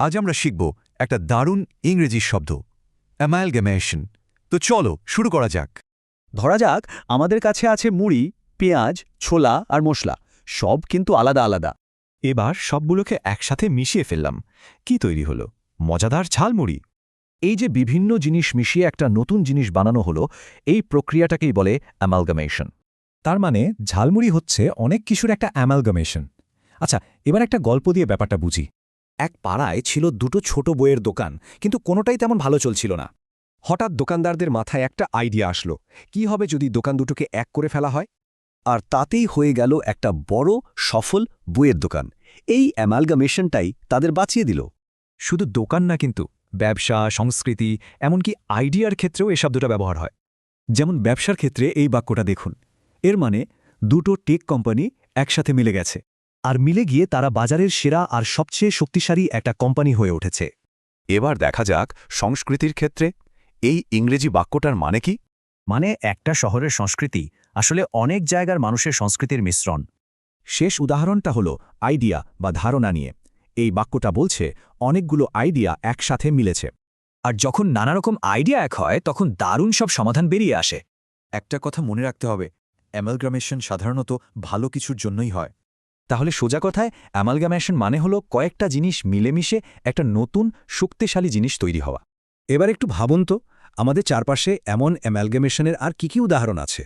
আজ আমরা শিখব একটা দারুণ ইংরেজি শব্দ অ্যামালগামেশন। তো চলো শুরু করা যাক। ধরা যাক আমাদের কাছে আছে মুড়ি, পেঁয়াজ, ছোলা আর মশলা, সব কিন্তু আলাদা আলাদা। এবার সবগুলোকে একসাথে মিশিয়ে ফেললাম। কি তৈরি হলো? মজাদার ঝালমুড়ি। এই যে বিভিন্ন জিনিস মিশিয়ে একটা নতুন জিনিস বানানো হলো, এই প্রক্রিয়াটাকেই বলে অ্যামালগামেশন। তার মানে ঝালমুড়ি হচ্ছে অনেক কিছুর একটা অ্যামালগামেশন। আচ্ছা, এবার একটা গল্প দিয়ে ব্যাপারটা বুঝি। এক পাড়ায় ছিল দুটো ছোট বইয়ের দোকান, কিন্তু কোনোটাই তেমন ভালো চলছিল না। হঠাৎ দোকানদারদের মাথায় একটা আইডিয়া আসলো, কি হবে যদি দোকান দুটোকে এক করে ফেলা হয়? আর তাতেই হয়ে গেল একটা বড় সফল বইয়ের দোকান। এই অ্যামালগামেশনটাই তাদের বাঁচিয়ে দিল। শুধু দোকান না, কিন্তু ব্যবসা, সংস্কৃতি, এমনকি আইডিয়ার ক্ষেত্রেও এই শব্দটা ব্যবহার হয়। যেমন ব্যবসার ক্ষেত্রে এই বাক্যটা দেখুন। এর মানে দুটো টেক কোম্পানি একসাথে মিলে গেছে, আর মিলে গিয়ে তারা বাজারের সেরা আর সবচেয়ে শক্তিশালী একটা কোম্পানি হয়ে উঠেছে। এবার দেখা যাক সংস্কৃতির ক্ষেত্রে এই ইংরেজি বাক্যটার মানে কি। মানে একটা শহরের সংস্কৃতি আসলে অনেক জায়গার মানুষের সংস্কৃতির মিশ্রণ। শেষ উদাহরণটা হলো আইডিয়া বা ধারণা নিয়ে। এই বাক্যটা বলছে অনেকগুলো আইডিয়া একসাথে মিলেছে, আর যখন নানারকম আইডিয়া এক হয় তখন দারুণ সব সমাধান বেরিয়ে আসে। একটা কথা মনে রাখতে হবে, অ্যামালগামেশন সাধারণত ভালো কিছুর জন্যই হয়। তাহলে সোজা কথায় অ্যামালগামেশন মানে হলো কয়েকটা জিনিস মিলেমিশে একটা নতুন শক্তিশালী জিনিস তৈরি হওয়া। এবার একটু ভাবুন তো, আমাদের চারপাশে এমন অ্যামালগামেশনের আর কি উদাহরণ আছে?